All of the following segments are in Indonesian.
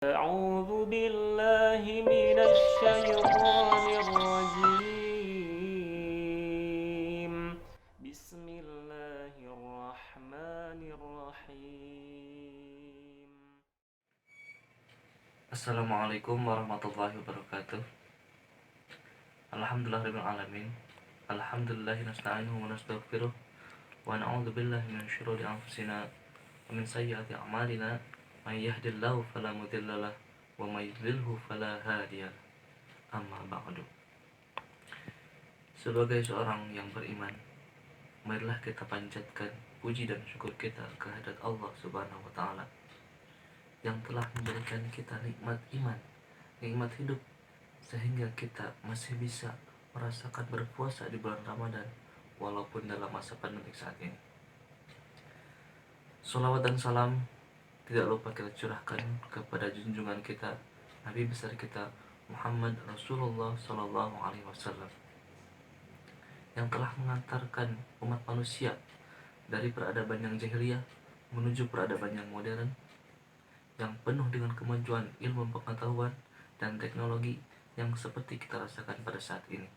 أعوذ بالله من الشيطان الرجيم. بسم الله الرحمن الرحيم. Assalamualaikum warahmatullahi wabarakatuh. Alhamdulillahirabbil alamin. Alhamdulillahi nasta'inuhu wa nastaghfiruh wa na'udzu billahi min syururi anfusina wa min sayyiati a'malina. May yahdihillahu fala mudhillalah wa may yudhlilhu fala hadiyalah. Amma ba'du. Sebagai seorang yang beriman, marilah kita panjatkan puji dan syukur kita kehadirat Allah Subhanahu wa taala yang telah memberikan kita nikmat iman, nikmat hidup, sehingga kita masih bisa merasakan berpuasa di bulan Ramadan walaupun dalam masa pandemi saat ini. Salawat dan salam tidak lupa kita curahkan kepada junjungan kita, Nabi besar kita Muhammad Rasulullah Sallallahu Alaihi Wasallam, yang telah mengantarkan umat manusia dari peradaban yang jahiliyah menuju peradaban yang modern, yang penuh dengan kemajuan ilmu pengetahuan dan teknologi yang seperti kita rasakan pada saat ini.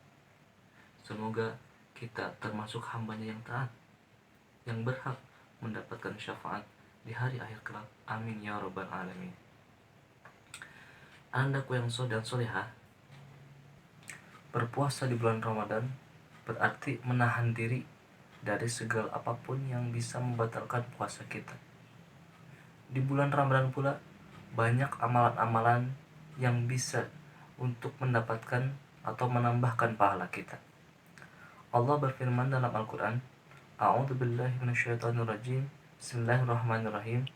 Semoga kita termasuk hambanya yang taat, yang berhak mendapatkan syafaat di hari akhir kelak. Amin ya rabbal alamin. Andaku yang soleh dan solehah, berpuasa di bulan Ramadan berarti menahan diri dari segala apapun yang bisa membatalkan puasa kita. Di bulan Ramadan pula banyak amalan-amalan yang bisa untuk mendapatkan atau menambahkan pahala kita. Allah berfirman dalam Al-Quran, A'udzubillahi minasyaitonirrajim, Bismillahirrahmanirrahim.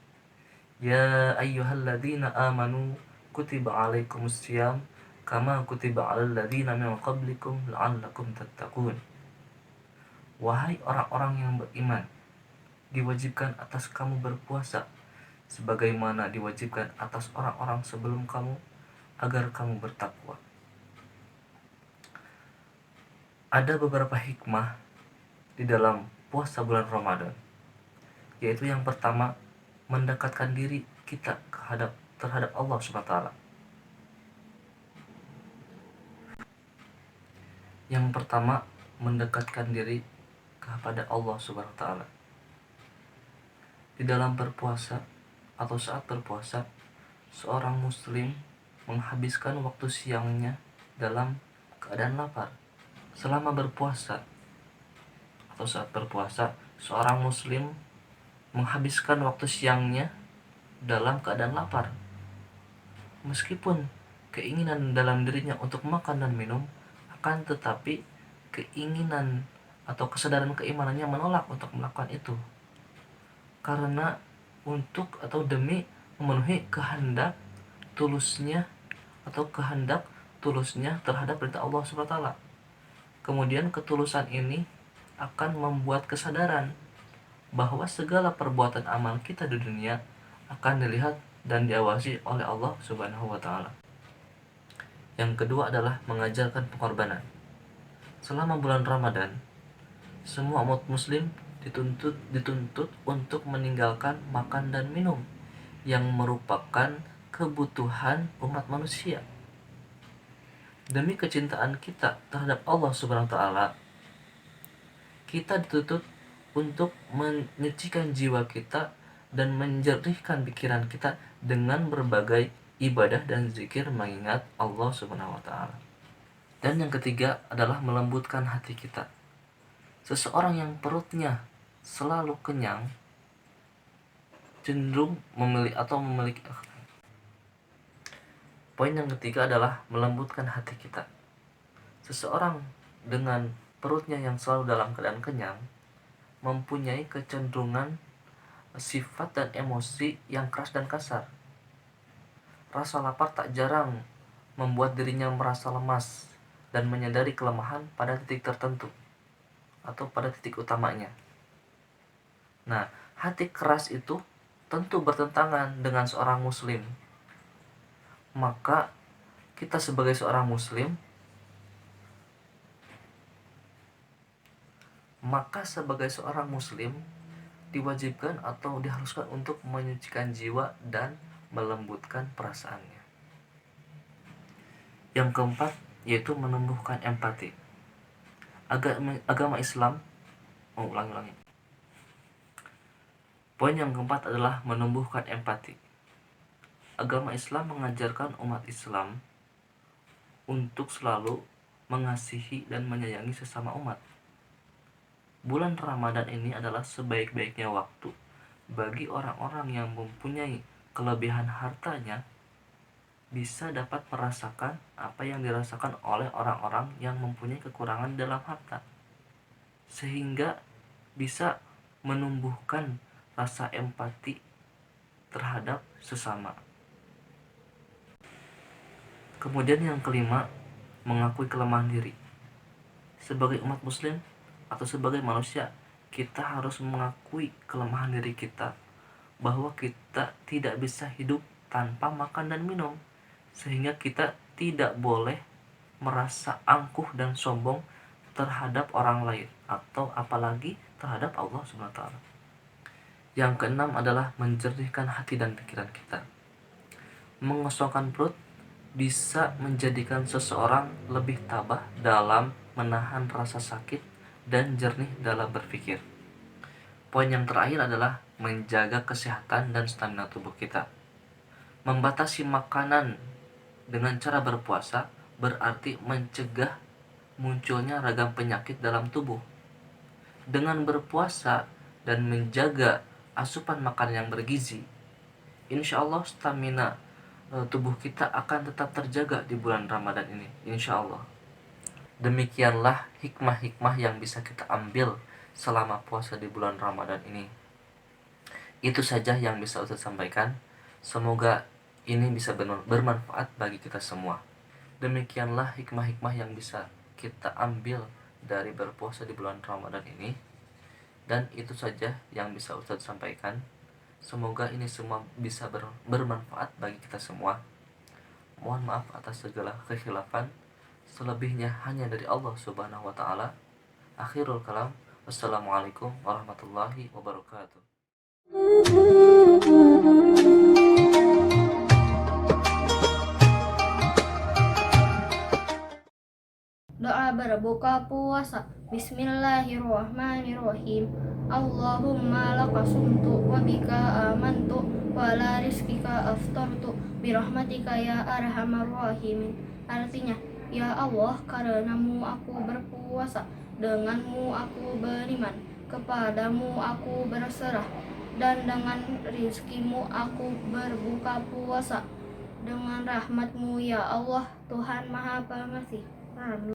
Ya ayyuhalladzina amanu kutiba alaikumusiyam kama kutiba alal ladzina min qablikum la'allakum tattaqun. Wahai orang-orang yang beriman, diwajibkan atas kamu berpuasa sebagaimana diwajibkan atas orang-orang sebelum kamu agar kamu bertakwa. Ada beberapa hikmah di dalam puasa bulan Ramadan, yaitu yang pertama, mendekatkan diri kita terhadap Allah SWT. Yang pertama, mendekatkan diri kepada Allah SWT. Di dalam berpuasa atau saat berpuasa, seorang muslim menghabiskan waktu siangnya dalam keadaan lapar. Selama berpuasa atau saat berpuasa, seorang muslim menghabiskan waktu siangnya dalam keadaan lapar. Meskipun keinginan dalam dirinya untuk makan dan minum, akan tetapi keinginan atau kesadaran keimanannya menolak untuk melakukan itu. Karena untuk atau demi memenuhi kehendak tulusnya terhadap perintah Allah SWT. Kemudian ketulusan ini akan membuat kesadaran bahwa segala perbuatan amal kita di dunia akan dilihat dan diawasi oleh Allah Subhanahu wa taala. Yang kedua adalah mengajarkan pengorbanan. Selama bulan Ramadan, semua umat muslim dituntut untuk meninggalkan makan dan minum yang merupakan kebutuhan umat manusia. Demi kecintaan kita terhadap Allah Subhanahu wa taala, kita dituntut untuk menyucikan jiwa kita dan menjernihkan pikiran kita dengan berbagai ibadah dan zikir mengingat Allah Subhanahu wa taala. Dan yang ketiga adalah melembutkan hati kita. Seseorang yang perutnya selalu kenyang cenderung memiliki. Poin yang ketiga adalah melembutkan hati kita. Seseorang dengan perutnya yang selalu dalam keadaan kenyang mempunyai kecenderungan sifat dan emosi yang keras dan kasar. Rasa lapar tak jarang membuat dirinya merasa lemas dan menyadari kelemahan pada titik tertentu atau pada titik utamanya. Nah, hati keras itu tentu bertentangan dengan seorang muslim. Maka kita sebagai seorang muslim diwajibkan atau diharuskan untuk menyucikan jiwa dan melembutkan perasaannya. Yang keempat yaitu menumbuhkan empati. Agama Islam, ulangi. Poin yang keempat adalah menumbuhkan empati. Agama Islam mengajarkan umat Islam untuk selalu mengasihi dan menyayangi sesama umat. Bulan Ramadan ini adalah sebaik-baiknya waktu bagi orang-orang yang mempunyai kelebihan hartanya bisa dapat merasakan apa yang dirasakan oleh orang-orang yang mempunyai kekurangan dalam harta, sehingga bisa menumbuhkan rasa empati terhadap sesama. Kemudian yang kelima, mengakui kelemahan diri. Sebagai umat muslim atau sebagai manusia, kita harus mengakui kelemahan diri kita, bahwa kita tidak bisa hidup tanpa makan dan minum, sehingga kita tidak boleh merasa angkuh dan sombong terhadap orang lain atau apalagi terhadap Allah SWT. Yang keenam adalah menjernihkan hati dan pikiran kita. Mengosongkan perut bisa menjadikan seseorang lebih tabah dalam menahan rasa sakit dan jernih dalam berpikir. Poin yang terakhir adalah menjaga kesehatan dan stamina tubuh kita. Membatasi makanan dengan cara berpuasa berarti mencegah munculnya ragam penyakit dalam tubuh. Dengan berpuasa dan menjaga asupan makanan yang bergizi, insya Allah stamina tubuh kita akan tetap terjaga di bulan Ramadan ini, insya Allah. Demikianlah hikmah-hikmah yang bisa kita ambil selama puasa di bulan Ramadan ini. Itu saja yang bisa Ustaz sampaikan. Semoga ini bisa bermanfaat bagi kita semua. Demikianlah hikmah-hikmah yang bisa kita ambil dari berpuasa di bulan Ramadan ini. Dan itu saja yang bisa Ustaz sampaikan. Semoga ini semua bisa bermanfaat bagi kita semua. Mohon maaf atas segala kekhilafan. Selebihnya hanya dari Allah Subhanahu wa taala. Akhirul kalam. Wassalamualaikum warahmatullahi wabarakatuh. Doa berbuka puasa. Bismillahirrahmanirrahim. Allahumma laka sumtu wa bika amantu wa la rizkika aftartu birahmatika ya arhamar rahimin. Artinya, ya Allah, karenamu aku berpuasa, denganmu aku beriman, kepadamu aku berserah, dan dengan rizkimu aku berbuka puasa. Dengan rahmatmu ya Allah, Tuhan Maha Pengasih. Amin.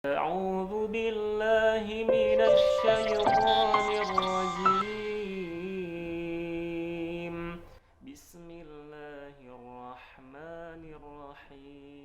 أعوذ بالله من الشيطان الرجيم بسم الله الرحمن الرحيم